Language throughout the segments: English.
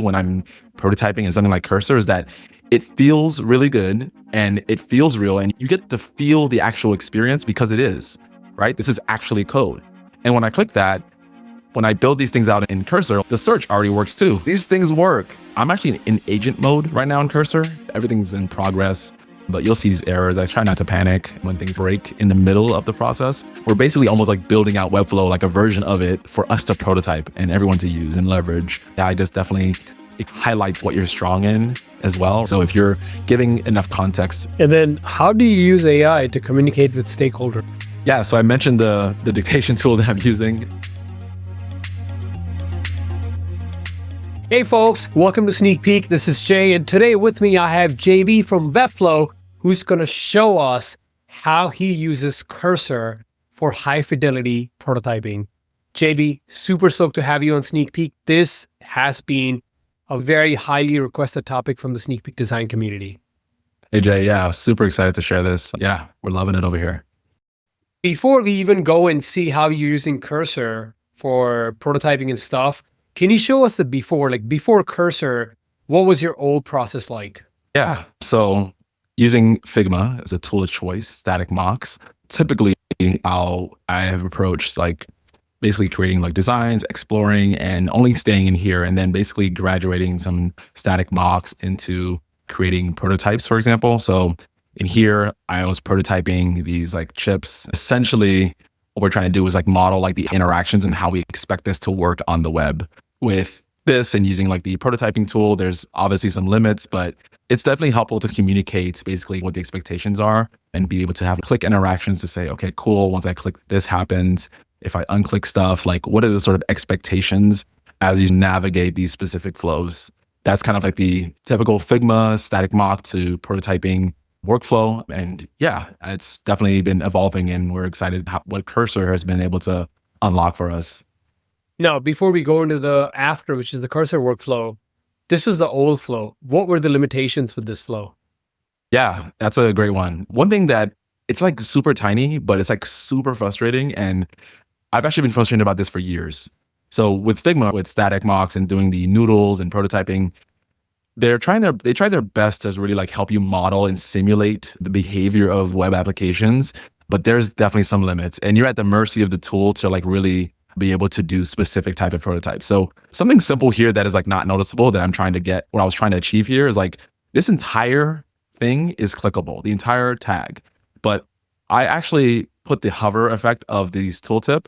when I'm prototyping in something like Cursor is that it feels really good and it feels real and you get to feel the actual experience because it is, right? This is actually code. And when I click that, when I build these things out in Cursor, the search already works too. These things work. I'm actually in agent mode right now in Cursor. Everything's in progress, but you'll see these errors. I try not to panic when things break in the middle of the process. We're basically almost like building out Webflow, like a version of it for us to prototype and everyone to use and leverage. I just definitely, it highlights what you're strong in as well. So if you're giving enough context. And then how do you use AI to communicate with stakeholders? Yeah, so I mentioned the dictation tool that I'm using. Hey folks, welcome to Sneak Peek. This is Jay, and today with me I have JB from Webflow, who's going to show us how he uses Cursor for high fidelity prototyping. JB, super stoked to have you on Sneak Peek. This has been a very highly requested topic from the Sneak Peek design community. Hey Jay, yeah, super excited to share this. Yeah, we're loving it over here. Before we even go and see how you're using Cursor for prototyping and stuff, can you show us the before, like before Cursor, what was your old process like? Yeah, so using Figma as a tool of choice, static mocks, typically I have approached like basically creating like designs, exploring, and only staying in here, and then basically graduating some static mocks into creating prototypes, for example. So in here, I was prototyping these like chips. Essentially, what we're trying to do is like model like the interactions and how we expect this to work on the web. With this and using like the prototyping tool, there's obviously some limits, but it's definitely helpful to communicate basically what the expectations are and be able to have click interactions to say, okay, cool, once I click, this happens. If I unclick stuff, like what are the sort of expectations as you navigate these specific flows? That's kind of like the typical Figma static mock to prototyping workflow. And yeah, it's definitely been evolving and we're excited what Cursor has been able to unlock for us. Now, before we go into the after, which is the Cursor workflow, this is the old flow. What were the limitations with this flow? Yeah, that's a great one. One thing that it's like super tiny, but it's like super frustrating. And I've actually been frustrated about this for years. So with Figma, with static mocks and doing the noodles and prototyping, they try their best to really like help you model and simulate the behavior of web applications, but there's definitely some limits and you're at the mercy of the tool to like really be able to do specific type of prototypes. So something simple here that is like not noticeable that I'm trying to get, what I was trying to achieve here is like this entire thing is clickable, the entire tag, but I actually put the hover effect of these tooltip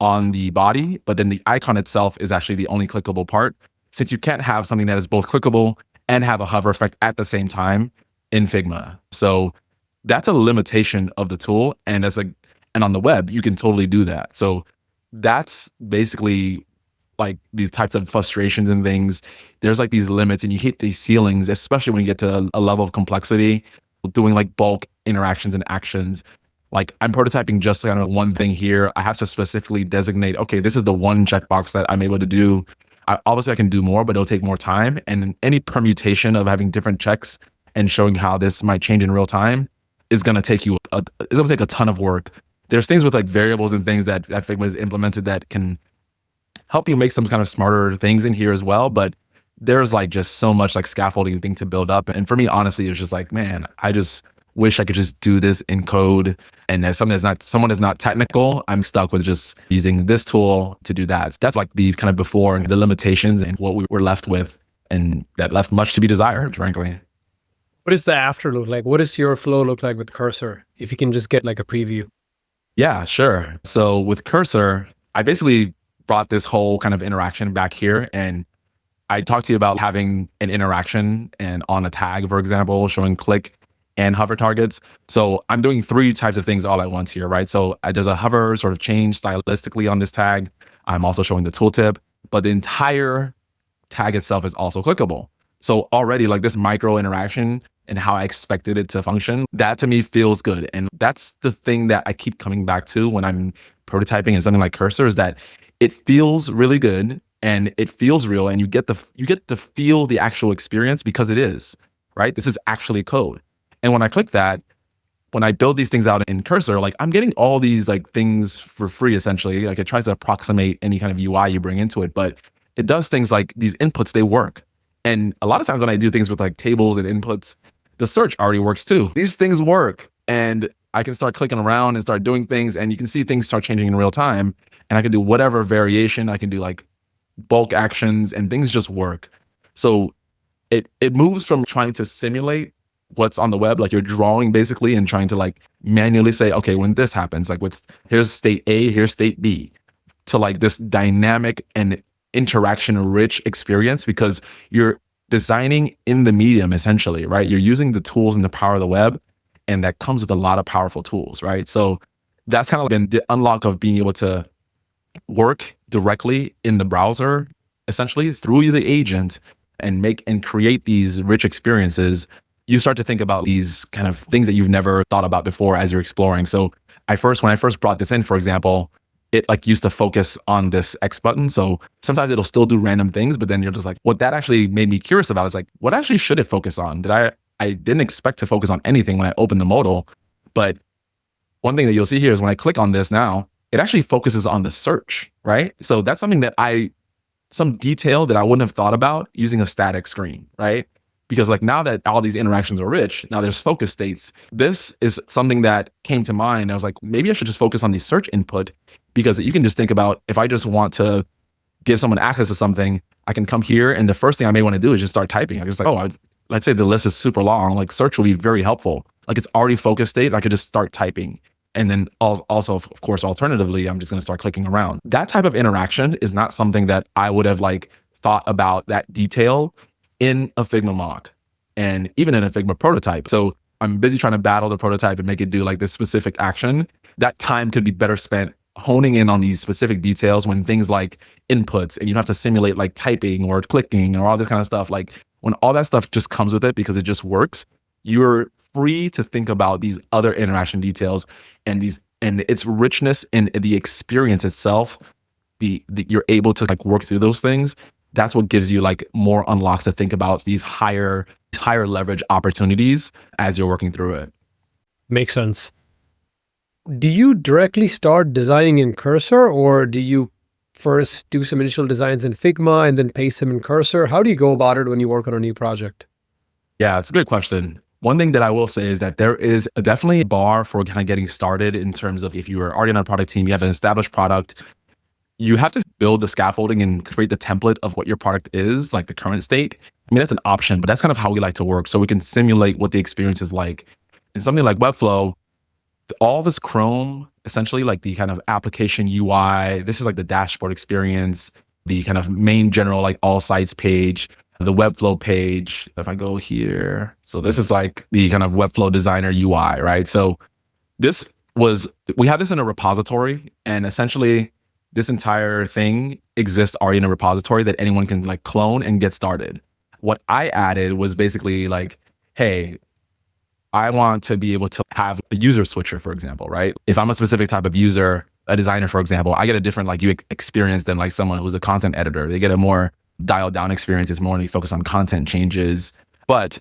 on the body, but then the icon itself is actually the only clickable part. Since you can't have something that is both clickable and have a hover effect at the same time in Figma. So that's a limitation of the tool. And on the web, you can totally do that. So that's basically like these types of frustrations and things. There's like these limits and you hit these ceilings, especially when you get to a level of complexity, doing like bulk interactions and actions. Like I'm prototyping just kind of one thing here. I have to specifically designate, okay, this is the one checkbox that I'm able to do. Obviously I can do more, but it'll take more time. And any permutation of having different checks and showing how this might change in real time is going to take a ton of work. There's things with like variables and things that Figma has implemented that can help you make some kind of smarter things in here as well. But there's like just so much like scaffolding thing to build up. And for me, honestly, it's just like, man, I just wish I could just do this in code. And as someone is not technical, I'm stuck with just using this tool to do that. So that's like the kind of before and the limitations and what we were left with, and that left much to be desired, frankly. What does the after look like? What does your flow look like with Cursor? If you can just get like a preview. Yeah, sure. So with Cursor, I basically brought this whole kind of interaction back here, and I talked to you about having an interaction and on a tag, for example, showing click and hover targets. So I'm doing three types of things all at once here, right? So there's a hover sort of change stylistically on this tag. I'm also showing the tooltip, but the entire tag itself is also clickable. So already like this micro interaction and how I expected it to function, that to me feels good. And that's the thing that I keep coming back to when I'm prototyping in something like Cursor, is that it feels really good and it feels real, and you get to feel the actual experience because it is, right? This is actually code. And when I click that, when I build these things out in Cursor, like I'm getting all these like things for free, essentially. Like it tries to approximate any kind of UI you bring into it, but it does things like these inputs, they work. And a lot of times when I do things with like tables and inputs, the search already works too. These things work. And I can start clicking around and start doing things, and you can see things start changing in real time. And I can do whatever variation. I can do like bulk actions, and things just work. So it moves from trying to simulate what's on the web, like you're drawing basically and trying to like manually say, okay, when this happens, like here's state A, here's state B, to like this dynamic and interaction rich experience, because you're designing in the medium essentially, right? You're using the tools and the power of the web, and that comes with a lot of powerful tools, right? So that's kind of been the unlock of being able to work directly in the browser, essentially through the agent, and make and create these rich experiences. You start to think about these kind of things that you've never thought about before as you're exploring. So when I first brought this in, for example, it like used to focus on this X button. So sometimes it'll still do random things, but then you're just like, what that actually made me curious about is like, what actually should it focus on? I didn't expect to focus on anything when I opened the modal, but one thing that you'll see here is when I click on this now, it actually focuses on the search, right? So that's something that some detail that I wouldn't have thought about using a static screen, right? Because like now that all these interactions are rich, now there's focus states. This is something that came to mind. I was like, maybe I should just focus on the search input, because you can just think about, if I just want to give someone access to something, I can come here, and the first thing I may want to do is just start typing. I'm just like, let's say the list is super long, like search will be very helpful. Like it's already focus state, I could just start typing. And then also, of course, alternatively, I'm just going to start clicking around. That type of interaction is not something that I would have like thought about that detail in a Figma mock and even in a Figma prototype. So I'm busy trying to battle the prototype and make it do like this specific action. That time could be better spent honing in on these specific details when things like inputs, and you have to simulate like typing or clicking or all this kind of stuff. Like when all that stuff just comes with it because it just works, you're free to think about these other interaction details and its richness in the experience itself. You're able to like work through those things. That's what gives you like more unlocks to think about these higher leverage opportunities as you're working through it. Makes sense. Do you directly start designing in Cursor, or do you first do some initial designs in Figma and then paste them in Cursor? How do you go about it when you work on a new project? Yeah, it's a great question. One thing that I will say is that there is definitely a bar for kind of getting started in terms of if you are already on a product team, you have an established product, you have to build the scaffolding and create the template of what your product is, like the current state. I mean, that's an option, but that's kind of how we like to work. So we can simulate what the experience is like. In something like Webflow, all this Chrome, essentially like the kind of application UI, this is like the dashboard experience, the kind of main general like all sites page, the Webflow page. If I go here, so this is like the kind of Webflow designer UI, right? So we have this in a repository, and essentially this entire thing exists already in a repository that anyone can like clone and get started. What I added was basically like, hey, I want to be able to have a user switcher, for example, right? If I'm a specific type of user, a designer, for example, I get a different like UX experience than like someone who's a content editor. They get a more dialed down experience. It's more focused on content changes. But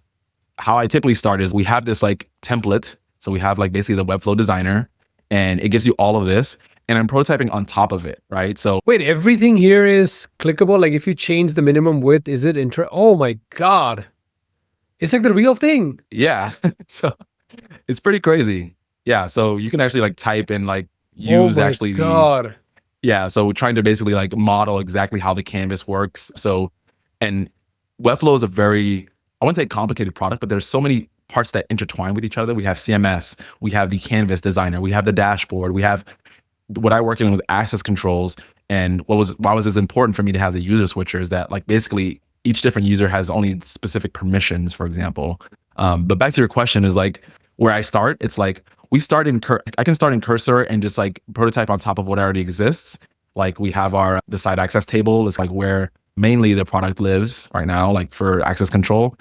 how I typically start is we have this like template. So we have like basically the Webflow designer, and it gives you all of this. And I'm prototyping on top of it, right? So wait, everything here is clickable? Like if you change the minimum width, is it oh my God. It's like the real thing. Yeah. So it's pretty crazy. Yeah. So you can actually like type and like use God. Yeah. So we're trying to basically like model exactly how the canvas works. So, and Webflow is a very, I wouldn't say complicated product, but there's so many parts that intertwine with each other. We have CMS, we have the canvas designer, we have the dashboard, we have what I work in with access controls. And why was this important for me to have the user switcher is that like basically each different user has only specific permissions, for example. But back to your question is like where I start, it's like I can start in Cursor and just like prototype on top of what already exists. Like we have the site access table. It's like where mainly the product lives right now, like for access control.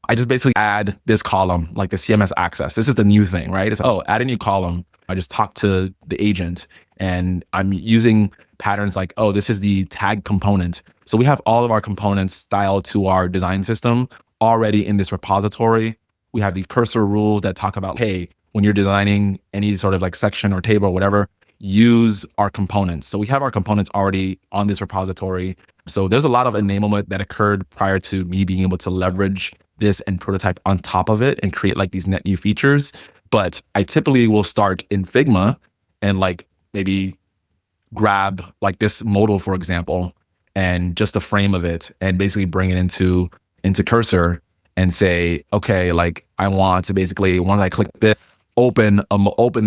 I just basically add this column, like the CMS access. This is the new thing, right? It's add a new column. I just talk to the agent, and I'm using patterns like, this is the tag component. So we have all of our components styled to our design system already in this repository. We have the cursor rules that talk about, hey, when you're designing any sort of like section or table or whatever, use our components. So we have our components already on this repository. So there's a lot of enablement that occurred prior to me being able to leverage this and prototype on top of it and create like these net new features. But I typically will start in Figma and like maybe grab like this modal, for example, and just the frame of it and basically bring it into Cursor and say, okay, like I want to basically, once I click this, open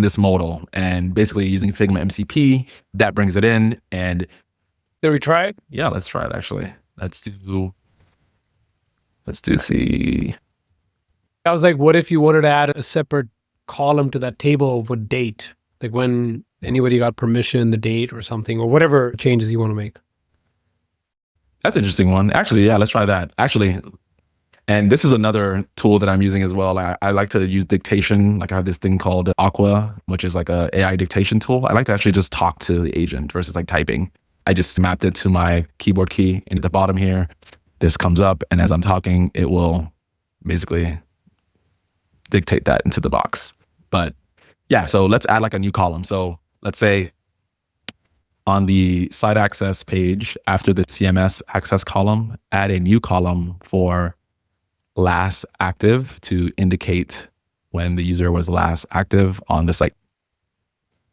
this modal, and basically using Figma MCP, that brings it in. And Did we try it? yeah, let's try it actually. Let's do see. I was like, what if you wanted to add a separate column to that table with date? Like when anybody got permission, the date or something, or whatever changes you want to make. That's an interesting one. Actually, yeah, let's try that. Actually, and this is another tool that I'm using as well. I like to use dictation. Like I have this thing called Aqua, which is like a AI dictation tool. I like to actually just talk to the agent versus like typing. I just mapped it to my keyboard key, and at the bottom here, this comes up, and as I'm talking, it will basically dictate that into the box. But yeah, so let's add like a new column. So let's say on the site access page, after the CMS access column, add a new column for last active to indicate when the user was last active on the site.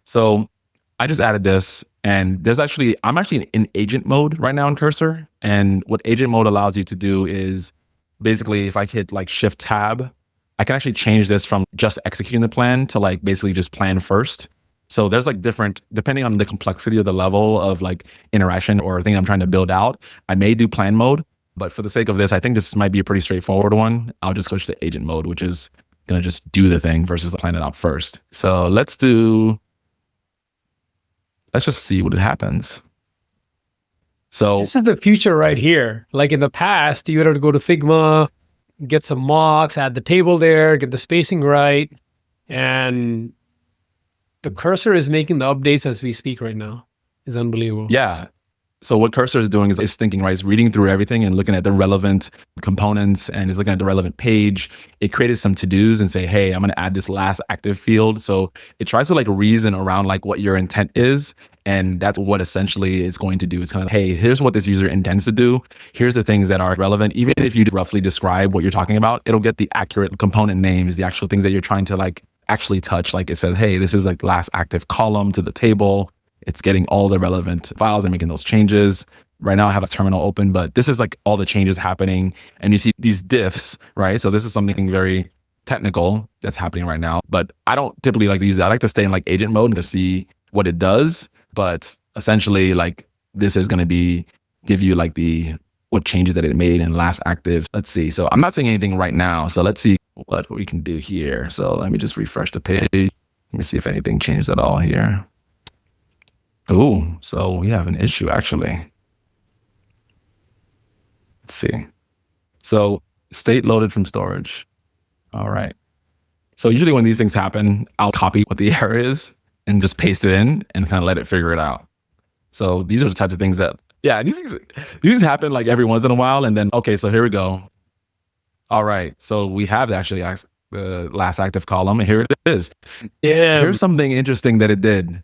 So I just added this, and I'm actually in agent mode right now in Cursor. And what agent mode allows you to do is basically if I hit like Shift Tab, I can actually change this from just executing the plan to like basically just plan first. So there's like different, depending on the complexity of the level of like interaction or thing I'm trying to build out, I may do plan mode, but for the sake of this, I think this might be a pretty straightforward one. I'll just switch to agent mode, which is gonna just do the thing versus plan it out first. So let's just see what happens. So this is the future right here. Like in the past, you would have to go to Figma, get some mocks, add the table there, get the spacing right, and the Cursor is making the updates as we speak right now. It's unbelievable. yeah. So what Cursor is doing is thinking, right? It's reading through everything and looking at the relevant components and is looking at the relevant page. It created some to-dos and say, hey, I'm going to add this last active field. So it tries to like reason around like what your intent is. And that's what essentially it's going to do. It's kind of, hey, here's what this user intends to do. Here's the things that are relevant. Even if you roughly describe what you're talking about, it'll get the accurate component names, the actual things that you're trying to like actually touch. Like it says, hey, this is like last active column to the table. It's getting all the relevant files and making those changes. Right now I have a terminal open, but this is like all the changes happening. And you see these diffs, right? So this is something very technical that's happening right now, but I don't typically like to use that. I like to stay in like agent mode to see what it does. But essentially like this is going to give you like what changes that it made in last active. Let's see. So I'm not seeing anything right now. So let's see what we can do here. So let me just refresh the page. Let me see if anything changed at all here. Oh, so we have an issue actually. Let's see. So state loaded from storage. All right. So usually when these things happen, I'll copy what the error is and just paste it in and kind of let it figure it out. So these are the types of things that, yeah, these things happen like every once in a while. And then, okay, so here we go. All right. So we have actually the last active column, and here it is. Yeah. Here's something interesting that it did.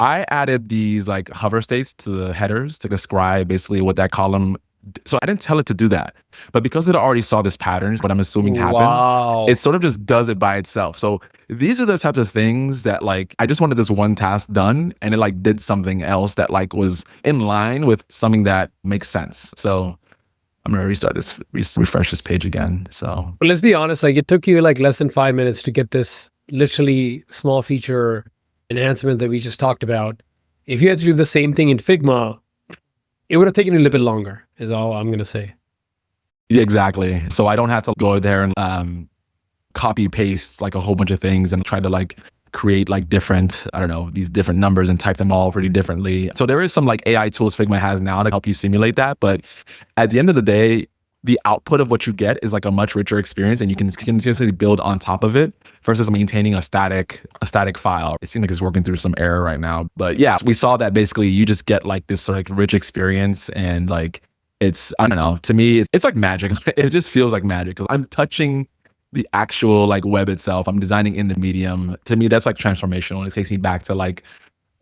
I added these like hover states to the headers to describe basically what that column. So I didn't tell it to do that, but because it already saw this pattern, what I'm assuming happens, it sort of just does it by itself. So these are the types of things that like, I just wanted this one task done and it like did something else that like was in line with something that makes sense. So I'm going to restart this, refresh this page again. So but let's be honest, like it took you like less than 5 minutes to get this literally small feature enhancement that we just talked about. If you had to do the same thing in Figma, it would have taken a little bit longer, is all I'm going to say. Exactly. So I don't have to go there and copy paste like a whole bunch of things and try to like create like different, I don't know, these different numbers and type them all pretty differently. So there is some like AI tools Figma has now to help you simulate that. But at the end of the day, the output of what you get is like a much richer experience, and you can continuously build on top of it versus maintaining a static file. It seems like it's working through some error right now. But yeah, we saw that basically you just get like this sort of like rich experience, and like it's, I don't know, to me, it's like magic. It just feels like magic because I'm touching the actual like web itself. I'm designing in the medium. To me, that's like transformational. And it takes me back to like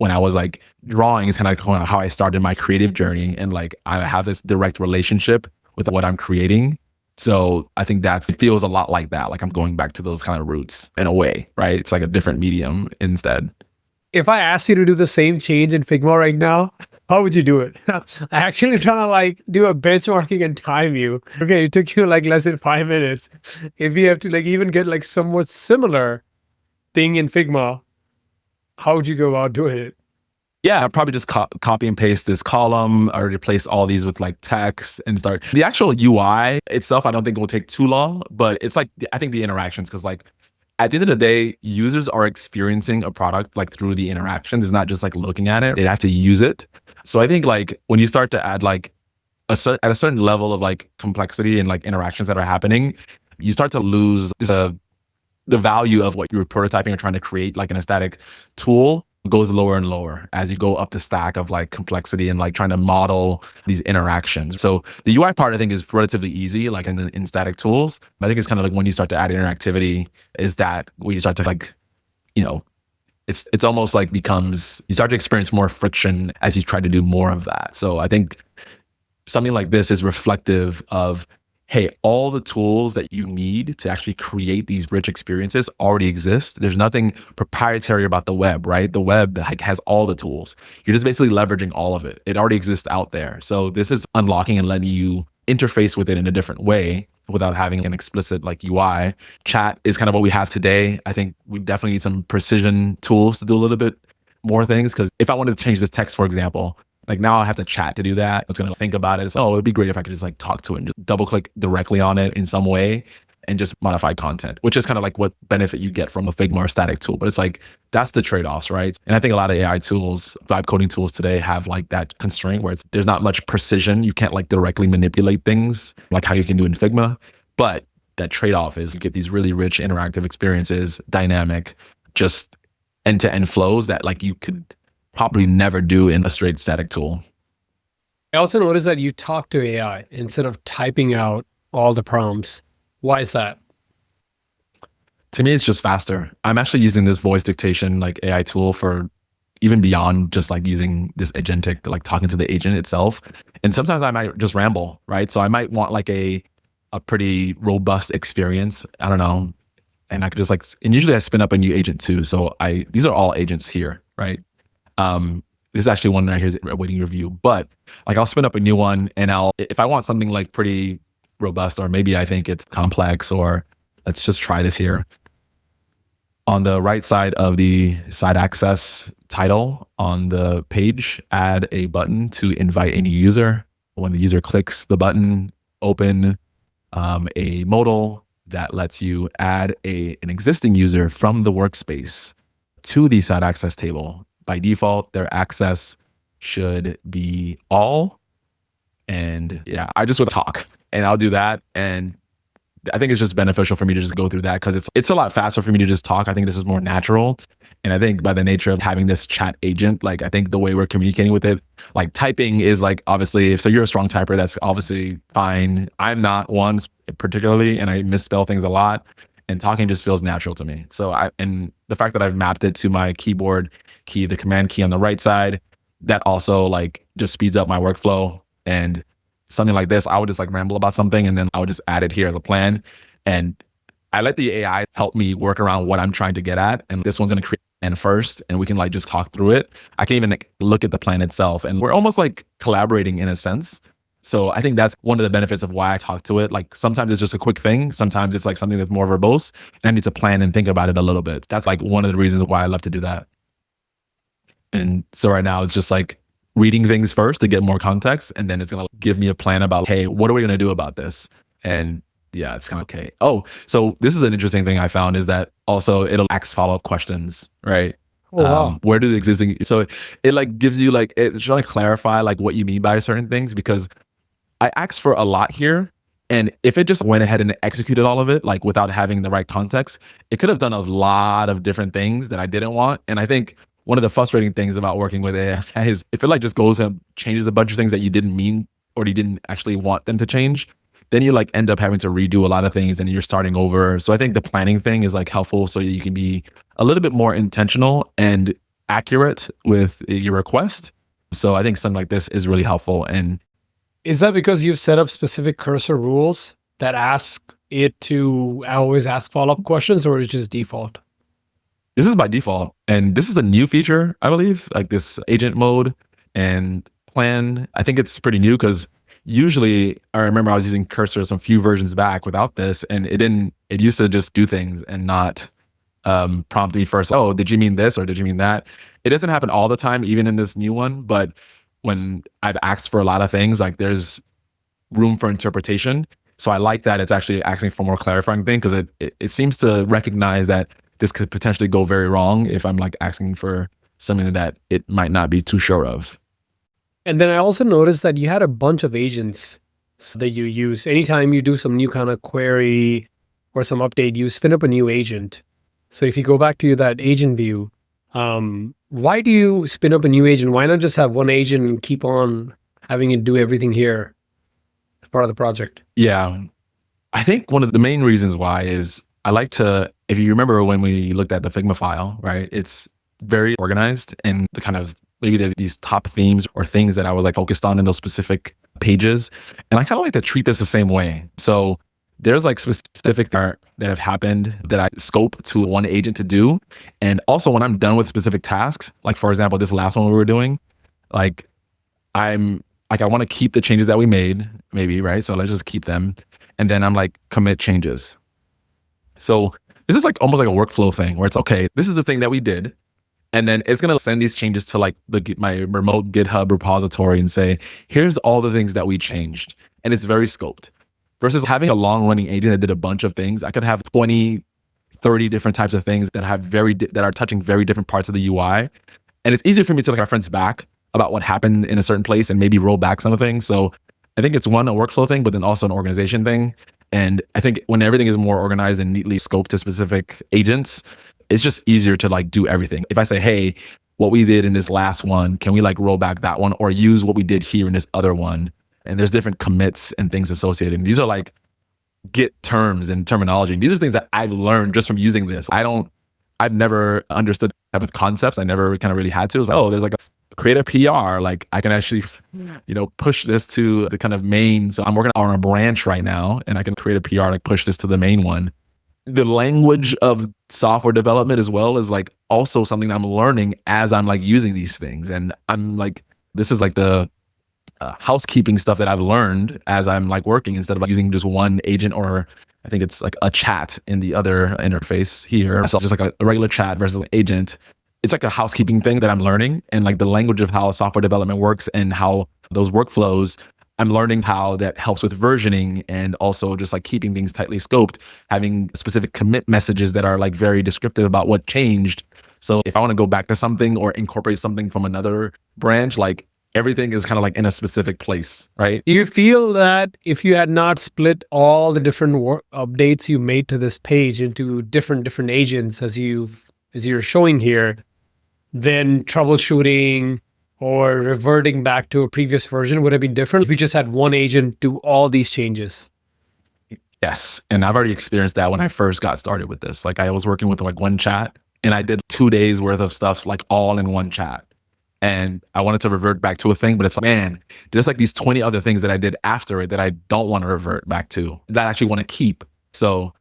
when I was like drawing is kind of how I started my creative journey. And like I have this direct relationship with what I'm creating. So I think it feels a lot like that. Like I'm going back to those kind of roots in a way, right? It's like a different medium instead. If I asked you to do the same change in Figma right now, how would you do it? I actually trying to like do a benchmarking and time you. Okay, it took you like less than 5 minutes. If you have to like even get like somewhat similar thing in Figma, how would you go about doing it? Yeah, I'll probably just copy and paste this column or replace all these with like text and start. The actual UI itself, I don't think will take too long, but it's like, I think the interactions, because like at the end of the day, users are experiencing a product like through the interactions. It's not just like looking at it, they have to use it. So I think like when you start to add like at a certain level of like complexity and like interactions that are happening, you start to lose the value of what you were prototyping or trying to create. Like an a static tool goes lower and lower as you go up the stack of like complexity and like trying to model these interactions. So the UI part I think is relatively easy, like in static tools. I think it's kind of like when you start to add interactivity is that when you start to like, you know, it's almost like you start to experience more friction as you try to do more of that. So I think something like this is reflective of, hey, all the tools that you need to actually create these rich experiences already exist. There's nothing proprietary about the web, right? The web like has all the tools. You're just basically leveraging all of it. It already exists out there. So this is unlocking and letting you interface with it in a different way without having an explicit like UI. Chat is kind of what we have today. I think we definitely need some precision tools to do a little bit more things. Because if I wanted to change this text, for example, like now I have to chat to do that. It's going to think about it. It's, oh, it'd be great if I could just like talk to it and just double click directly on it in some way and just modify content, which is kind of like what benefit you get from a Figma or static tool. But it's like, that's the trade-offs, right? And I think a lot of AI tools, vibe coding tools today have like that constraint where there's not much precision. You can't like directly manipulate things like how you can do in Figma. But that trade-off is you get these really rich interactive experiences, dynamic, just end-to-end flows that like you could probably never do in a straight static tool. I also noticed that you talk to AI instead of typing out all the prompts. Why is that? To me, it's just faster. I'm actually using this voice dictation like AI tool for even beyond just like using this agentic, like talking to the agent itself. And sometimes I might just ramble, right? So I might want like a pretty robust experience. I don't know. And I could just like, and usually I spin up a new agent too. So these are all agents here, right? This is actually one right here is awaiting review, but like I'll spin up a new one and if I want something like pretty robust, or maybe I think it's complex, or let's just try this here. On the right side of the site access title on the page, add a button to invite any user. When the user clicks the button, open a modal that lets you add an existing user from the workspace to the site access table. By default, their access should be all. And yeah, I just would talk and I'll do that. And I think it's just beneficial for me to just go through that because it's a lot faster for me to just talk. I think this is more natural. And I think by the nature of having this chat agent, like I think the way we're communicating with it, like typing is like, obviously, so you're a strong typer, that's obviously fine. I'm not one particularly, and I misspell things a lot. And talking just feels natural to me. So and the fact that I've mapped it to my keyboard key, the command key on the right side, that also like just speeds up my workflow. And something like this, I would just like ramble about something and then I would just add it here as a plan. And I let the AI help me work around what I'm trying to get at. And this one's going to create an first, and we can like just talk through it. I can even like, look at the plan itself, and we're almost like collaborating in a sense. So I think that's one of the benefits of why I talk to it. Like sometimes it's just a quick thing. Sometimes it's like something that's more verbose and I need to plan and think about it a little bit. That's like one of the reasons why I love to do that. And so right now it's just like reading things first to get more context. And then it's going to give me a plan about, hey, what are we going to do about this? And yeah, it's kind of okay. Oh, so this is an interesting thing I found is that also it'll ask follow-up questions, right? Oh, wow. Where do the existing, so it like gives you like, it's trying to clarify like what you mean by certain things, because I asked for a lot here. And if it just went ahead and executed all of it, like without having the right context, it could have done a lot of different things that I didn't want. And I think one of the frustrating things about working with AI is if it like just goes and changes a bunch of things that you didn't mean or you didn't actually want them to change, then you like end up having to redo a lot of things and you're starting over. So I think the planning thing is like helpful so you can be a little bit more intentional. And accurate with your request. So I think something like this is really helpful. And Is that because you've set up specific cursor rules that ask it to always ask follow-up questions, or is it just default? this is by default. And this is a new feature, I believe, like this agent mode and plan. I think it's pretty new because usually I remember I was using cursor some few versions back without this, and it used to just do things and not prompt me first. Oh, did you mean this or did you mean that? It doesn't happen all the time, even in this new one. But when I've asked for a lot of things, like there's room for interpretation. So I like that it's actually asking for more clarifying thing because it seems to recognize that this could potentially go very wrong if I'm like asking for something that it might not be too sure of. And then I also noticed that you had a bunch of agents that you use. Anytime you do some new kind of query or some update, you spin up a new agent. So if you go back to that agent view, why do you spin up a new agent? Why not just have one agent and keep on having it do everything here as part of the project? Yeah. I think one of the main reasons why is I like to, if you remember when we looked at the Figma file, right? It's very organized and the kind of, maybe there's these top themes or things that I was like focused on in those specific pages. And I kind of like to treat this the same way. So there's like specific that have happened that I scope to one agent to do. And also when I'm done with specific tasks, like for example, this last one we were doing, like I want to keep the changes that we made, maybe, right? So let's just keep them. And then I'm like, commit changes. So this is like almost like a workflow thing where it's okay, this is the thing that we did. And then it's going to send these changes to like my remote GitHub repository and say, here's all the things that we changed. And it's very scoped. Versus having a long running agent that did a bunch of things, I could have 20, 30 different types of things that have that are touching very different parts of the UI. And it's easier for me to like reference back about what happened in a certain place and maybe roll back some of the things. So I think it's one, a workflow thing, but then also an organization thing. And I think when everything is more organized and neatly scoped to specific agents, it's just easier to like do everything. If I say, hey, what we did in this last one, can we like roll back that one or use what we did here in this other one? And there's different commits and things associated. And these are like Git terms and terminology. And these are things that I've learned just from using this. I've never understood type of concepts. I never kind of really had to. It was like, oh, there's like create a PR. Like I can actually, push this to the kind of main. So I'm working on a branch right now and I can create a PR, like push this to the main one. The language of software development as well is like also something I'm learning as I'm like using these things. And I'm like, this is like the housekeeping stuff that I've learned as I'm like working instead of like using just one agent, or I think it's like a chat in the other interface here. So just like a regular chat versus an agent. It's like a housekeeping thing that I'm learning, and like the language of how software development works and how those workflows, I'm learning how that helps with versioning and also just like keeping things tightly scoped, having specific commit messages that are like very descriptive about what changed. So if I want to go back to something or incorporate something from another branch, like everything is kind of like in a specific place, right? Do you feel that if you had not split all the different updates you made to this page into different agents as you're showing here, then troubleshooting or reverting back to a previous version would have been different if we just had one agent do all these changes? Yes. And I've already experienced that when I first got started with this. Like I was working with like one chat and I did 2 days worth of stuff like all in one chat. And I wanted to revert back to a thing, but it's like, man, there's like these 20 other things that I did after it that I don't want to revert back to, that I actually want to keep. So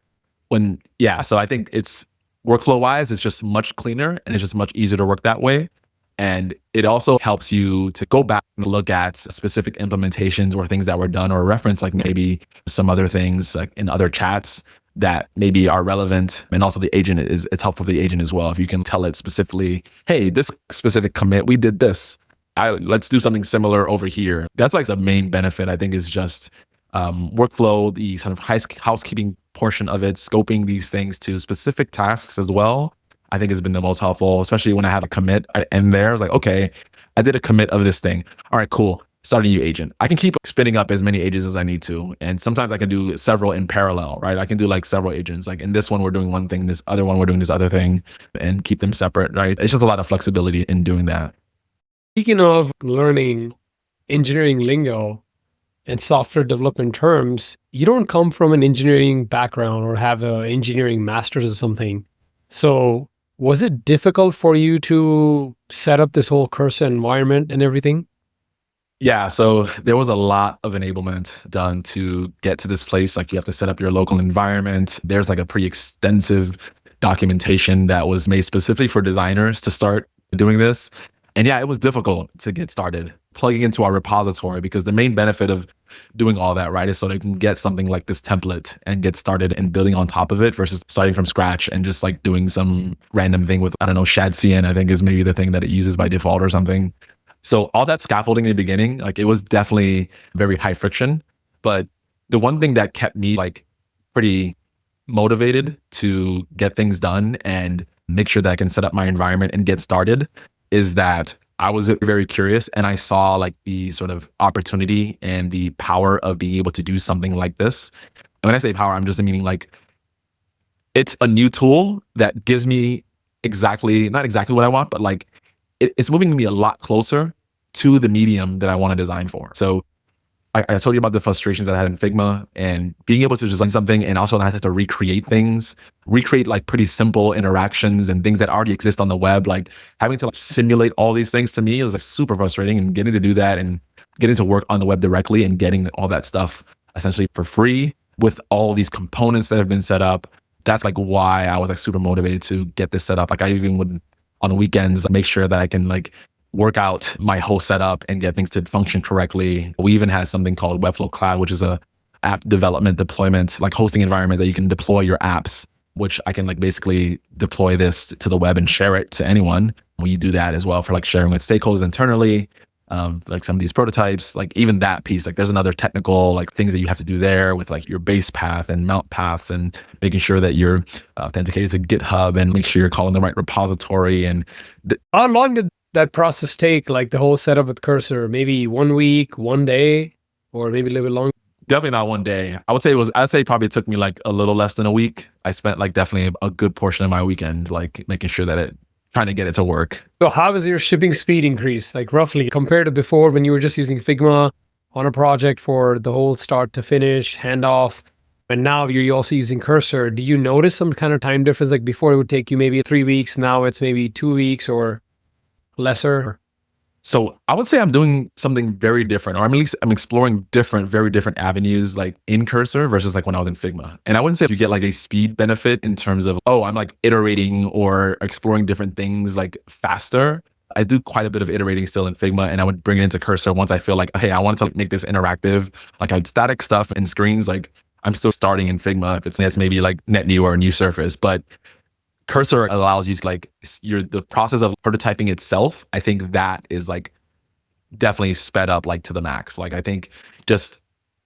so I think it's workflow wise, it's just much cleaner and it's just much easier to work that way. And it also helps you to go back and look at specific implementations or things that were done or reference like maybe some other things like in other chats that maybe are relevant. And also the agent it's helpful for the agent as well. If you can tell it specifically, hey, this specific commit, we did this. Let's do something similar over here. That's like the main benefit, I think, is just workflow, the sort of housekeeping portion of it, scoping these things to specific tasks as well, I think has been the most helpful, especially when I have a commit in there. I was like, okay, I did a commit of this thing. All right, cool. Start a new agent. I can keep spinning up as many agents as I need to. And sometimes I can do several in parallel, right? I can do like several agents. Like in this one, we're doing one thing, this other one, we're doing this other thing, and keep them separate, right? It's just a lot of flexibility in doing that. Speaking of learning engineering lingo and software development terms, you don't come from an engineering background or have an engineering master's or something. So Was it difficult for you to set up this whole cursor environment and everything? Yeah, so there was a lot of enablement done to get to this place. Like you have to set up your local environment. There's like a pretty extensive documentation that was made specifically for designers to start doing this. And yeah, it was difficult to get started plugging into our repository because the main benefit of doing all that, right, is so they can get something like this template and get started and building on top of it versus starting from scratch and just like doing some random thing with, I don't know, ShadCN, I think is maybe the thing that it uses by default or something. So all that scaffolding in the beginning, like it was definitely very high friction. But the one thing that kept me like pretty motivated to get things done and make sure that I can set up my environment and get started is that I was very curious and I saw like the sort of opportunity and the power of being able to do something like this. And when I say power, I'm just meaning like it's a new tool that gives me not exactly what I want, but like it's moving me a lot closer to the medium that I want to design for. So I told you about the frustrations that I had in Figma and being able to design something and also not have to recreate things, recreate like pretty simple interactions and things that already exist on the web. Like having to like simulate all these things to me is like super frustrating, and getting to do that and getting to work on the web directly and getting all that stuff essentially for free with all these components that have been set up. That's like why I was like super motivated to get this set up. Like I even would on weekends make sure that I can like work out my whole setup and get things to function correctly. We even had something called Webflow Cloud, which is a app development deployment, like hosting environment that you can deploy your apps, which I can like basically deploy this to the web and share it to anyone. We do that as well for like sharing with stakeholders internally, like some of these prototypes, like even that piece, like there's another technical like things that you have to do there with like your base path and mount paths and making sure that you're authenticated to GitHub and make sure you're calling the right repository. And How long did that process take, like the whole setup with cursor? Maybe 1 week, 1 day, or maybe a little bit longer? definitely not one day. I'd say probably took me like a little less than a week. I spent like definitely a good portion of my weekend, like making sure that trying to get it to work. So how has your shipping speed increased, like roughly compared to before when you were just using Figma on a project for the whole start to finish, handoff, and now you're also using cursor? Do you notice some kind of time difference? Like before it would take you maybe 3 weeks, now it's maybe 2 weeks or lesser? So I would say I'm doing something very different, or at least I'm exploring very different avenues like in Cursor versus like when I was in Figma. And I wouldn't say you get like a speed benefit in terms of, oh, I'm like iterating or exploring different things like faster. I do quite a bit of iterating still in Figma, and I would bring it into Cursor once I feel like, hey, I want to make this interactive. Like I had static stuff and screens, like I'm still starting in Figma if it's maybe like net new or a new surface, but Cursor allows you to like the process of prototyping itself. I think that is like definitely sped up like to the max. Like I think just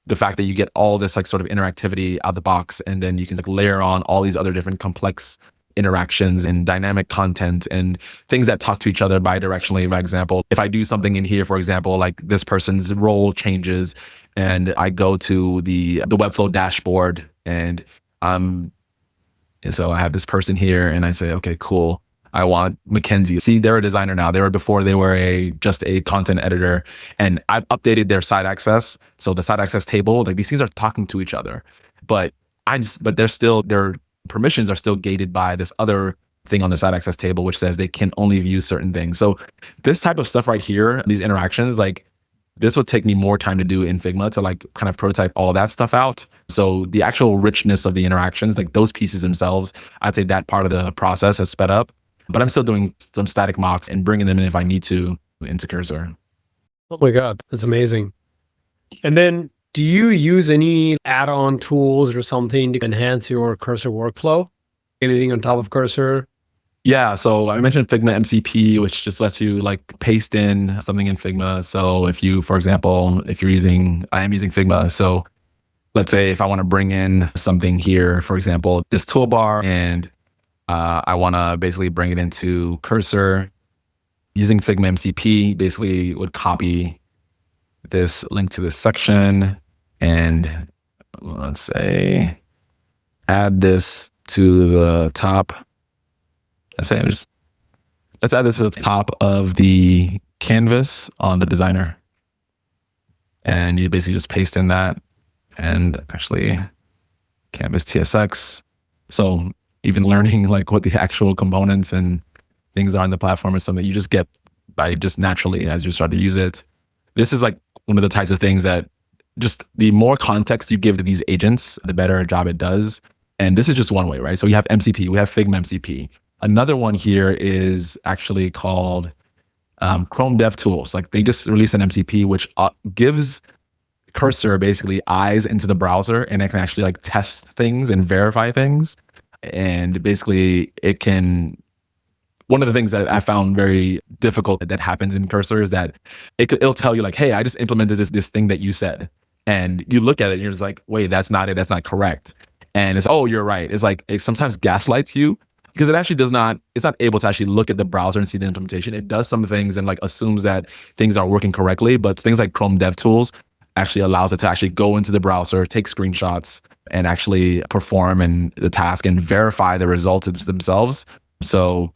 the fact that you get all this like sort of interactivity out the box, and then you can like layer on all these other different complex interactions and dynamic content and things that talk to each other bidirectionally. For example, if I do something in here, for example, like this person's role changes and I go to the Webflow dashboard and so I have this person here and I say, okay, cool. I want Mackenzie. See, they're a designer now. Before they were just a content editor, and I've updated their site access. So the site access table, like these things are talking to each other, but their permissions are still gated by this other thing on the site access table, which says they can only view certain things. So this type of stuff right here, these interactions, like this would take me more time to do in Figma to like kind of prototype all that stuff out. So the actual richness of the interactions, like those pieces themselves, I'd say that part of the process has sped up, but I'm still doing some static mocks and bringing them in if I need to into Cursor. Oh my God, that's amazing. And then do you use any add-on tools or something to enhance your Cursor workflow? Anything on top of Cursor? Yeah, so I mentioned Figma MCP, which just lets you like paste in something in Figma. So if you, for example, I am using Figma. So let's say if I want to bring in something here, for example, this toolbar, and I want to basically bring it into Cursor using Figma MCP, basically would copy this link to this section and let's say add this to the top. Let's add this to the top of the canvas on the designer. And you basically just paste in that and actually canvas TSX. So Even learning like what the actual components and things are in the platform is something you just get by just naturally as you start to use it. This is like one of the types of things that just the more context you give to these agents, the better job it does. And this is just one way, right? So you have MCP, we have Figma MCP. Another one here is actually called Chrome Dev Tools. Like they just released an MCP, which gives Cursor basically eyes into the browser, and it can actually like test things and verify things. And basically it can, one of the things that I found very difficult that happens in Cursor is that it'll tell you like, hey, I just implemented this thing that you said. And you look at it and you're just like, wait, that's not it. That's not correct. And it's, oh, you're right. It's like, it sometimes gaslights you because it actually it's not able to actually look at the browser and see the implementation. It does some things and like assumes that things are working correctly, but things like Chrome DevTools actually allows it to actually go into the browser, take screenshots, and actually perform the task and verify the results themselves. So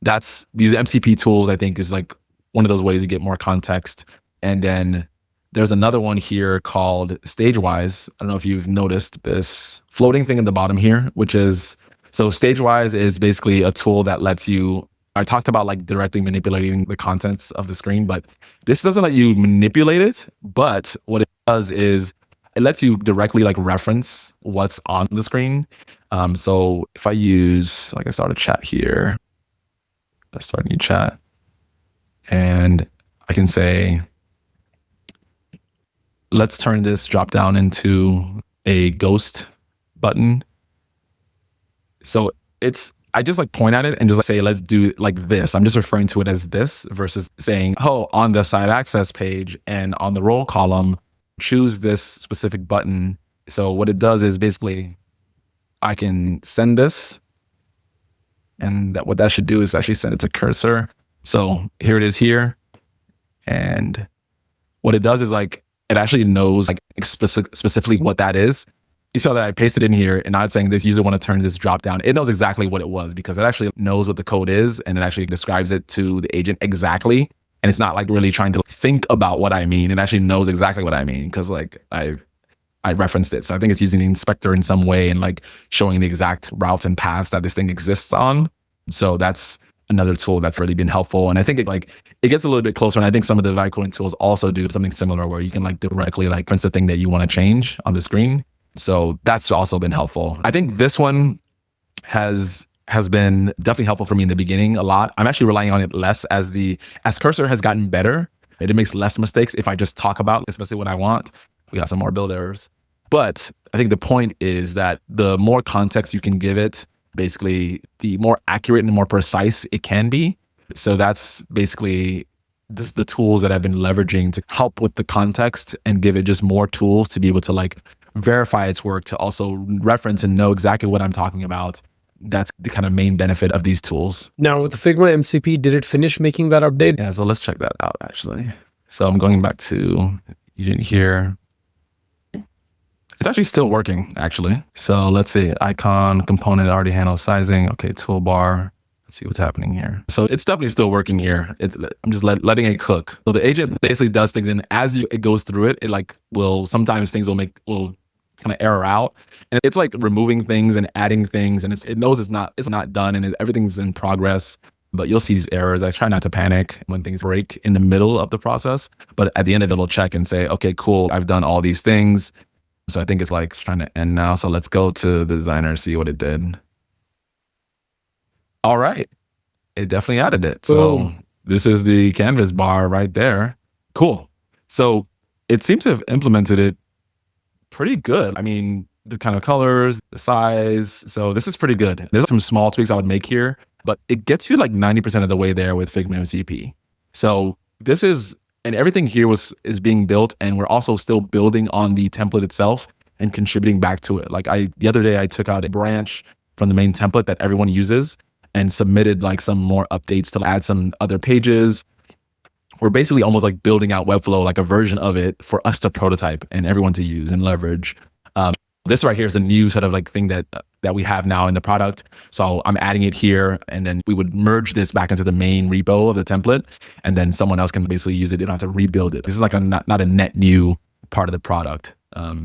these MCP tools, I think, is like one of those ways to get more context. And then there's another one here called Stagewise. I don't know if you've noticed this floating thing in the bottom here, which is, so Stagewise is basically a tool that lets you, I talked about like directly manipulating the contents of the screen, but this doesn't let you manipulate it. But what it does is it lets you directly like reference what's on the screen. So if I use, like I start a chat here, let's start a new chat, and I can say, let's turn this drop down into a ghost button. So I just like point at it and just like say, let's do it like this. I'm just referring to it as this versus saying, oh, on the site access page and on the role column, choose this specific button. So what it does is basically I can send this, and what that should do is actually send it to Cursor. So here it is here. And what it does is like, it actually knows like specifically what that is. You saw that I pasted in here and now it's saying this user want to turn this drop down. It knows exactly what it was because it actually knows what the code is and it actually describes it to the agent exactly. And it's not like really trying to think about what I mean. It actually knows exactly what I mean because like I referenced it. So I think it's using the inspector in some way and like showing the exact routes and paths that this thing exists on. So that's another tool that's really been helpful. And I think it gets a little bit closer. And I think some of the vibe coding tools also do something similar where you can like directly like print the thing that you want to change on the screen. So that's also been helpful. I think this one has been definitely helpful for me in the beginning a lot. I'm actually relying on it less as Cursor has gotten better. It makes less mistakes if I just talk about especially what I want. We got some more build errors. But I think the point is that the more context you can give it, basically the more accurate and more precise it can be. So that's basically the tools that I've been leveraging to help with the context and give it just more tools to be able to like verify its work, to also reference and know exactly what I'm talking about. That's the kind of main benefit of these tools. Now with the Figma MCP, did it finish making that update? Yeah, so let's check that out actually. So I'm going back to, you didn't hear. It's actually still working actually. So let's see, icon component already handles sizing. Okay, toolbar. Let's see what's happening here. So it's definitely still working here. I'm just letting it cook. So the agent basically does things, and as it goes through it, it like sometimes things will kind of error out, and it's like removing things and adding things, and it knows it's not done, and everything's in progress. But you'll see these errors. I try not to panic when things break in the middle of the process, but at the end of it, it'll check and say, okay, cool, I've done all these things. So I think it's like trying to end now. So let's go to the designer, see what it did. All right. It definitely added it. So this is the canvas bar right there. Cool. So it seems to have implemented it pretty good. I mean, the kind of colors, the size. So this is pretty good. There's some small tweaks I would make here, but it gets you like 90% of the way there with Figma MCP. So this is, and everything here is being built, and we're also still building on the template itself and contributing back to it. Like the other day I took out a branch from the main template that everyone uses and submitted like some more updates to add some other pages. We're basically almost like building out Webflow, like a version of it for us to prototype and everyone to use and leverage. This right here is a new sort of like thing that we have now in the product. So I'm adding it here, and then we would merge this back into the main repo of the template, and then someone else can basically use it. They don't have to rebuild it. This is like not a net new part of the product.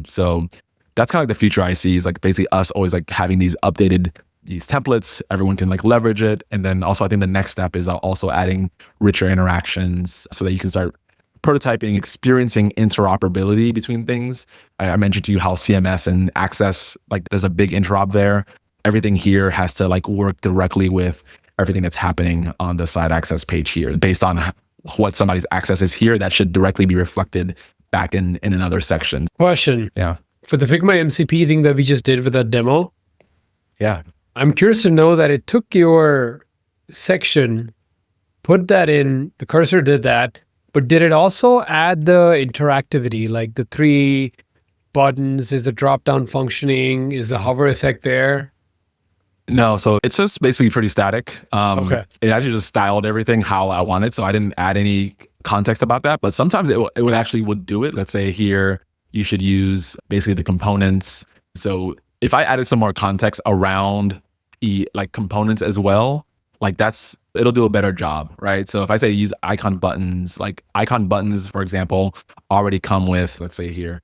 So that's kind of like the future I see, is like basically us always like having these updated these templates. Everyone can like leverage it. And then also I think the next step is also adding richer interactions so that you can start prototyping, experiencing interoperability between things. I mentioned to you how CMS and Access, like there's a big interop there. Everything here has to like work directly with everything that's happening on the site access page here. Based on what somebody's access is here, that should directly be reflected back in another section. Question. Yeah. For the Figma MCP thing that we just did with that demo, Yeah. I'm curious to know that it took your section, put that in, the cursor did that, but did it also add the interactivity, like the 3 buttons? Is the drop-down functioning? Is the hover effect there? No, so it's just basically pretty static. Okay. It actually just styled everything how I wanted, so I didn't add any context about that. But sometimes it would actually do it. Let's say here you should use basically the components. So if I added some more context around like components as well, like it'll do a better job, right? So if I say use icon buttons, like icon buttons, for example, already come with, let's say here,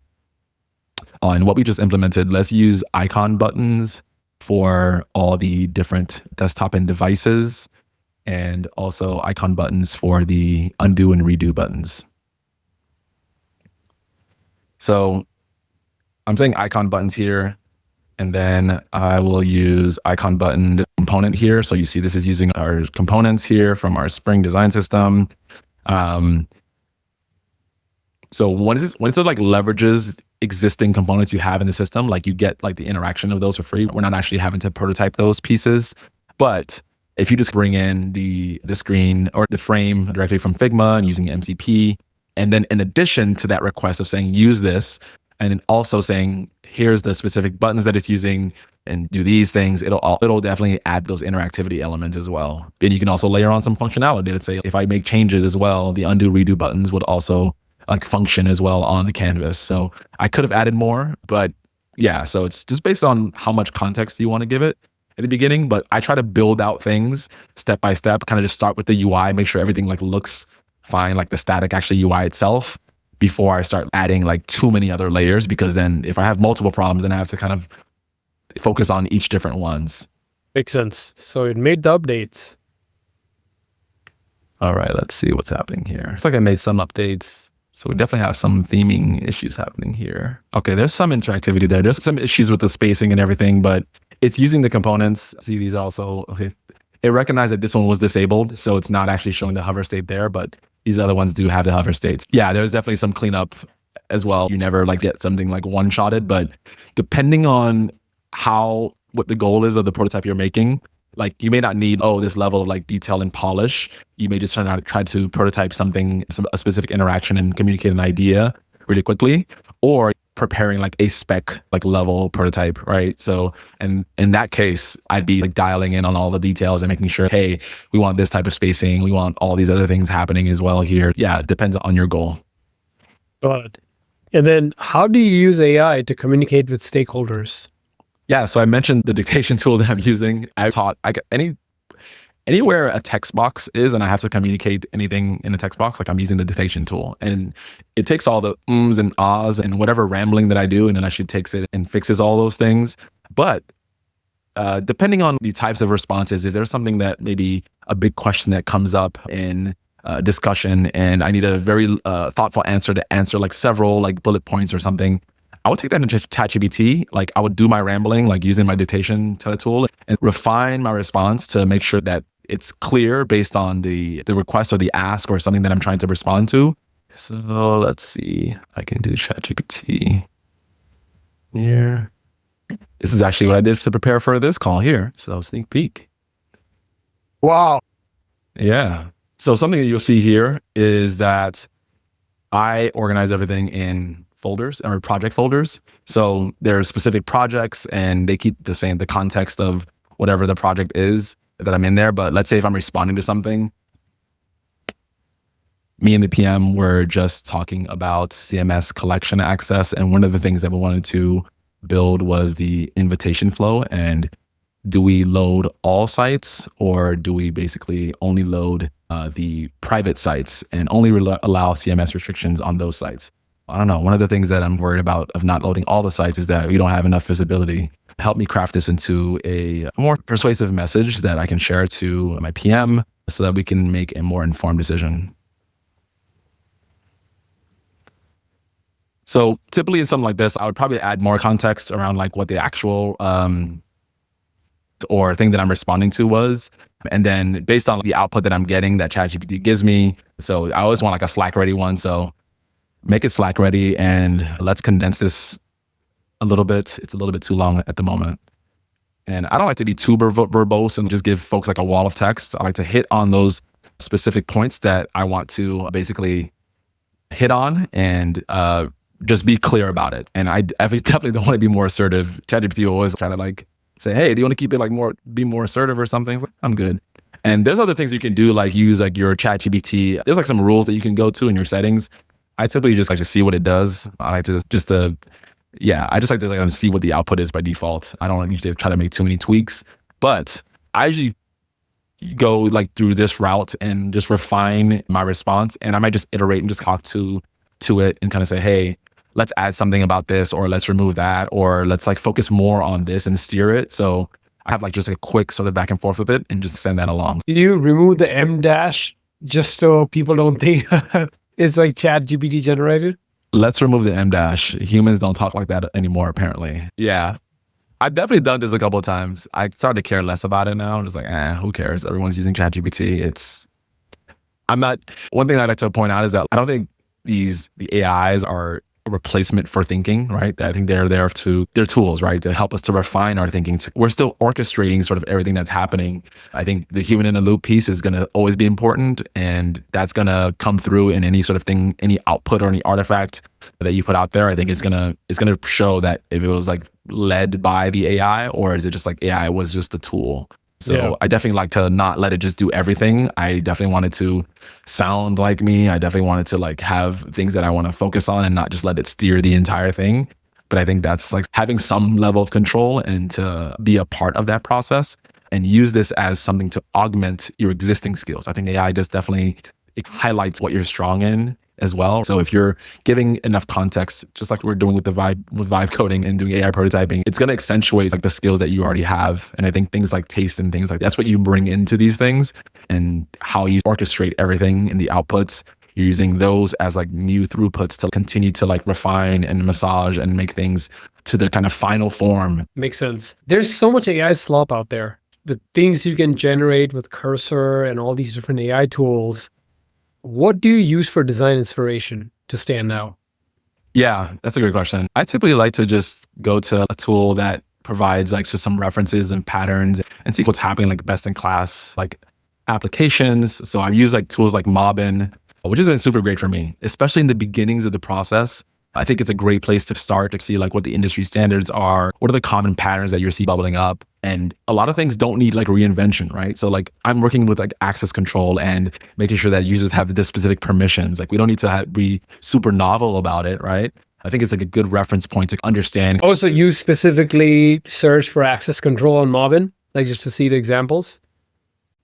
and what we just implemented, let's use icon buttons for all the different desktop and devices, and also icon buttons for the undo and redo buttons. So I'm saying icon buttons here, and then I will use icon button component here. So you see this is using our components here from our Spring design system. So when it like leverages existing components you have in the system, like you get like the interaction of those for free. We're not actually having to prototype those pieces. But if you just bring in the screen or the frame directly from Figma and using MCP, and then in addition to that request of saying use this, and then also saying here's the specific buttons that it's using and do these things, it'll definitely add those interactivity elements as well. And you can also layer on some functionality. Let's say if I make changes as well, the undo redo buttons would also like function as well on the canvas. So I could have added more, but yeah, so it's just based on how much context you want to give it at the beginning. But I try to build out things step by step, kind of just start with the UI, make sure everything like looks fine, like the static actually UI itself, before I start adding like too many other layers, because then if I have multiple problems, then I have to kind of focus on each different ones. Makes sense. So it made the updates. All right, let's see what's happening here. It's like I made some updates. So we definitely have some theming issues happening here. Okay, there's some interactivity there. There's some issues with the spacing and everything, but it's using the components. See, these also, okay. It recognized that this one was disabled, so it's not actually showing the hover state there, but these other ones do have the hover states. Yeah, there's definitely some cleanup as well. You never like get something like one-shotted, but depending on what the goal is of the prototype you're making, like you may not need, this level of like detail and polish. You may just try to prototype something, a specific interaction and communicate an idea really quickly, or preparing like a spec like level prototype, right? So, and in that case, I'd be like dialing in on all the details and making sure, hey, we want this type of spacing. We want all these other things happening as well here. Yeah, it depends on your goal. Got it. And then how do you use AI to communicate with stakeholders? Yeah, so I mentioned the dictation tool that I'm using. Anywhere a text box is and I have to communicate anything in a text box, like I'm using the dictation tool. And it takes all the ums and ahs and whatever rambling that I do, and then actually takes it and fixes all those things. But depending on the types of responses, if there's something that maybe a big question that comes up in discussion and I need a very thoughtful answer to answer like several like bullet points or something, I would take that into ChatGPT. Like I would do my rambling, like using my dictation tool, and refine my response to make sure that it's clear based on the request or the ask or something that I'm trying to respond to. So let's see, I can do ChatGPT here. This is actually what I did to prepare for this call here. So sneak peek. Wow. Yeah. So something that you'll see here is that I organize everything in folders or project folders. So there's specific projects and they keep the context of whatever the project is that I'm in there. But let's say if I'm responding to something, me and the PM were just talking about CMS collection access. And one of the things that we wanted to build was the invitation flow. And do we load all sites, or do we basically only load the private sites and only allow CMS restrictions on those sites? I don't know. One of the things that I'm worried about of not loading all the sites is that we don't have enough visibility help me craft this into a more persuasive message that I can share to my PM so that we can make a more informed decision. So typically in something like this, I would probably add more context around like what the actual or thing that I'm responding to was. And then based on the output that I'm getting that ChatGPT gives me. So I always want like a Slack ready one. So make it Slack ready and let's condense this a little bit. It's a little bit too long at the moment. And I don't like to be too verbose and just give folks like a wall of text. I like to hit on those specific points that I want to basically hit on and just be clear about it. And I definitely don't want to be more assertive. ChatGPT will always try to like say, hey, do you want to keep it like be more assertive or something? I'm good. And there's other things you can do, like use like your ChatGPT. There's like some rules that you can go to in your settings. I typically just like to see what it does. I like to I just like to like see what the output is by default. I don't usually try to make too many tweaks, but I usually go like through this route and just refine my response. And I might just iterate and just talk to it and kind of say, hey, let's add something about this, or let's remove that, or let's like focus more on this and steer it. So I have like just a quick sort of back and forth with it and just send that along. Do you remove the M dash just so people don't think it's like ChatGPT generated? Let's remove the M dash. Humans don't talk like that anymore, apparently. Yeah. I've definitely done this a couple of times. I started to care less about it now. I'm just like, who cares? Everyone's using ChatGPT. One thing I'd like to point out is that I don't think the AIs are a replacement for thinking, right? I think they're tools, right? To help us to refine our thinking. We're still orchestrating sort of everything that's happening. I think the human in the loop piece is going to always be important, and that's going to come through in any sort of thing, any output or any artifact that you put out there. I think it's going to show that if it was like led by the AI, or is it just like AI was just a tool. So yeah. I definitely like to not let it just do everything. I definitely wanted to sound like me. I definitely wanted to like have things that I want to focus on and not just let it steer the entire thing. But I think that's like having some level of control and to be a part of that process and use this as something to augment your existing skills. I think AI does definitely, it highlights what you're strong in as well. So if you're giving enough context, just like we're doing with vibe coding and doing AI prototyping, it's going to accentuate like the skills that you already have. And I think things like taste and things like that's what you bring into these things, and how you orchestrate everything in the outputs. You're using those as like new throughputs to continue to like refine and massage and make things to the kind of final form. Makes sense. There's so much AI slop out there. The things you can generate with Cursor and all these different AI tools. What do you use for design inspiration to stand out? Yeah, that's a great question. I typically like to just go to a tool that provides like just some references and patterns and see what's happening like best in class like applications. So I use like tools like Mobbin, which has been super great for me, especially in the beginnings of the process. I think it's a great place to start to see like what the industry standards are, what are the common patterns that you're seeing bubbling up. And a lot of things don't need like reinvention, right? So like I'm working with like access control and making sure that users have the specific permissions. Like we don't need to be super novel about it, right? I think it's like a good reference point to understand. Also, you specifically search for access control on Mobbin, like just to see the examples?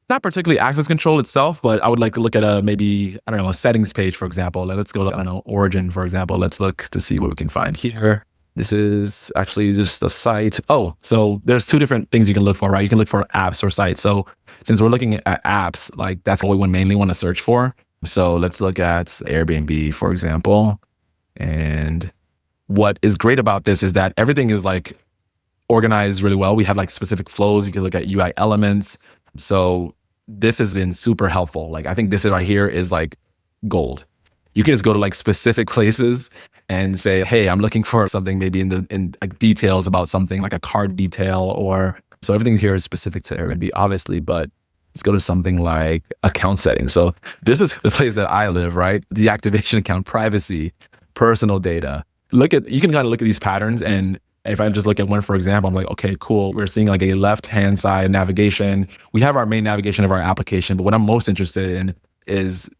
Not particularly access control itself, but I would like to look at a settings page, for example. Let's go to, origin, for example. Let's look to see what we can find here. This is actually just the site. Oh, so there's two different things you can look for, right? You can look for apps or sites. So since we're looking at apps, like that's what we would mainly want to search for. So let's look at Airbnb, for example. And what is great about this is that everything is like organized really well. We have like specific flows. You can look at UI elements. So this has been super helpful. Like I think this right here is like gold. You can just go to like specific places and say, hey, I'm looking for something maybe in like details about something like a card detail, or so everything here is specific to Airbnb, obviously, but let's go to something like account settings. So this is the place that I live, right? Deactivation account, privacy, personal data. You can kind of look at these patterns, and if I just look at one, for example, I'm like, okay, cool. We're seeing like a left-hand side navigation. We have our main navigation of our application, but what I'm most interested in is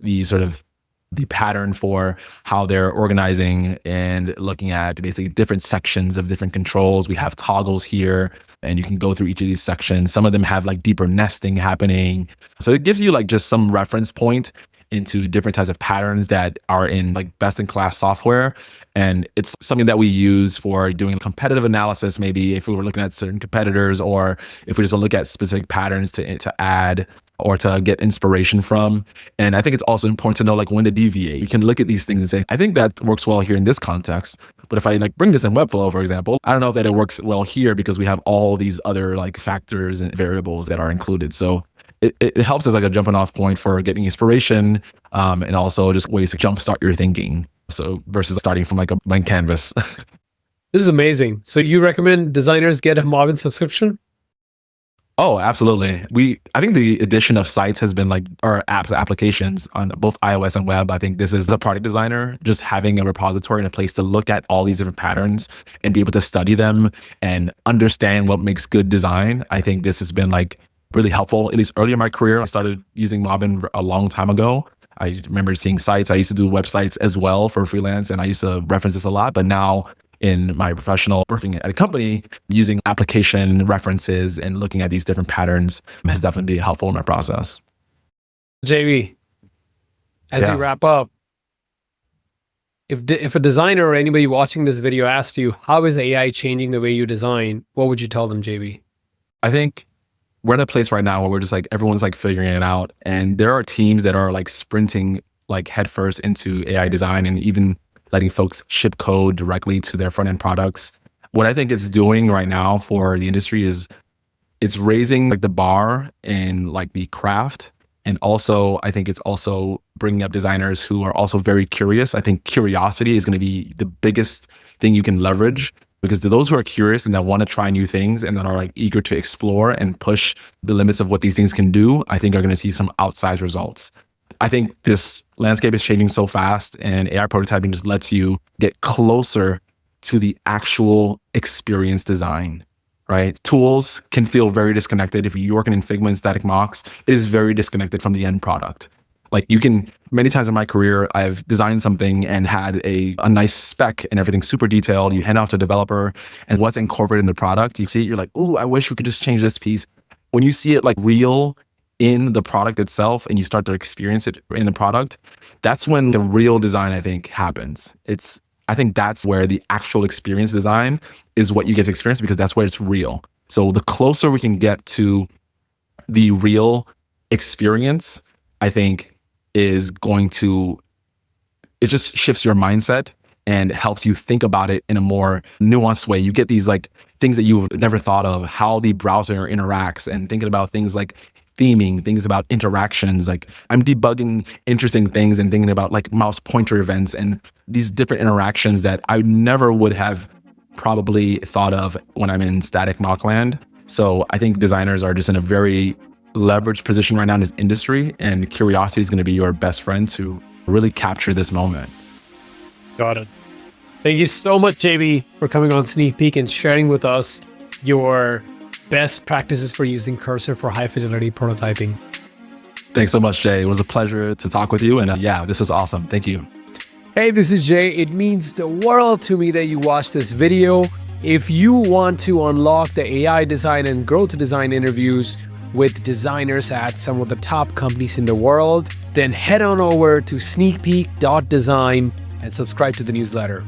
the pattern for how they're organizing and looking at basically different sections of different controls. We have toggles here and you can go through each of these sections. Some of them have like deeper nesting happening. So it gives you like just some reference point into different types of patterns that are in like best in class software. And it's something that we use for doing competitive analysis, maybe if we were looking at certain competitors, or if we just want to look at specific patterns to add or to get inspiration from. And I think it's also important to know like when to deviate. You can look at these things and say, I think that works well here in this context. But if I like bring this in Webflow, for example, I don't know that it works well here because we have all these other like factors and variables that are included. So it helps as like a jumping off point for getting inspiration, and also just ways to jumpstart your thinking. So versus starting from like a blank canvas. This is amazing. So you recommend designers get a Mobbin subscription? Oh, absolutely. I think the addition of sites has been like, or applications on both iOS and web. I think this is a product designer, just having a repository and a place to look at all these different patterns and be able to study them and understand what makes good design. I think this has been like really helpful. At least early in my career, I started using Mobbin a long time ago. I remember seeing sites. I used to do websites as well for freelance, and I used to reference this a lot. But now in my professional working at a company, using application references and looking at these different patterns has definitely been helpful in my process. JB, as you wrap up, if a designer or anybody watching this video asked you, how is AI changing the way you design? What would you tell them, JB? I think we're in a place right now where we're just like, everyone's like figuring it out. And there are teams that are like sprinting like headfirst into AI design and even letting folks ship code directly to their front end products. What I think it's doing right now for the industry is it's raising like the bar in like the craft. And also, I think it's also bringing up designers who are also very curious. I think curiosity is going to be the biggest thing you can leverage, because to those who are curious and that want to try new things and that are like eager to explore and push the limits of what these things can do, I think are going to see some outsized results. I think this landscape is changing so fast, and AI prototyping just lets you get closer to the actual experience design, right? Tools can feel very disconnected. If you're working in Figma and static mocks, it is very disconnected from the end product. Like you can, many times in my career, I've designed something and had a nice spec and everything super detailed. You hand off to a developer and what's incorporated in the product, you see it, you're like, oh, I wish we could just change this piece. When you see it like real in the product itself and you start to experience it in the product, that's when the real design, I think, happens. I think that's where the actual experience design is what you get to experience, because that's where it's real. So the closer we can get to the real experience, I think is going to, it just shifts your mindset and helps you think about it in a more nuanced way. You get these like things that you've never thought of, how the browser interacts, and thinking about things like theming, things about interactions. Like I'm debugging interesting things and thinking about like mouse pointer events and these different interactions that I never would have probably thought of when I'm in static mock land. So I think designers are just in a very leveraged position right now in this industry, and curiosity is going to be your best friend to really capture this moment. Got it. Thank you so much, JB, for coming on Sneak Peek and sharing with us your best practices for using Cursor for high fidelity prototyping. Thanks so much, Jay. It was a pleasure to talk with you. And this was awesome. Thank you. Hey, this is Jay. It means the world to me that you watched this video. If you want to unlock the AI design and growth design interviews with designers at some of the top companies in the world, then head on over to sneakpeek.design and subscribe to the newsletter.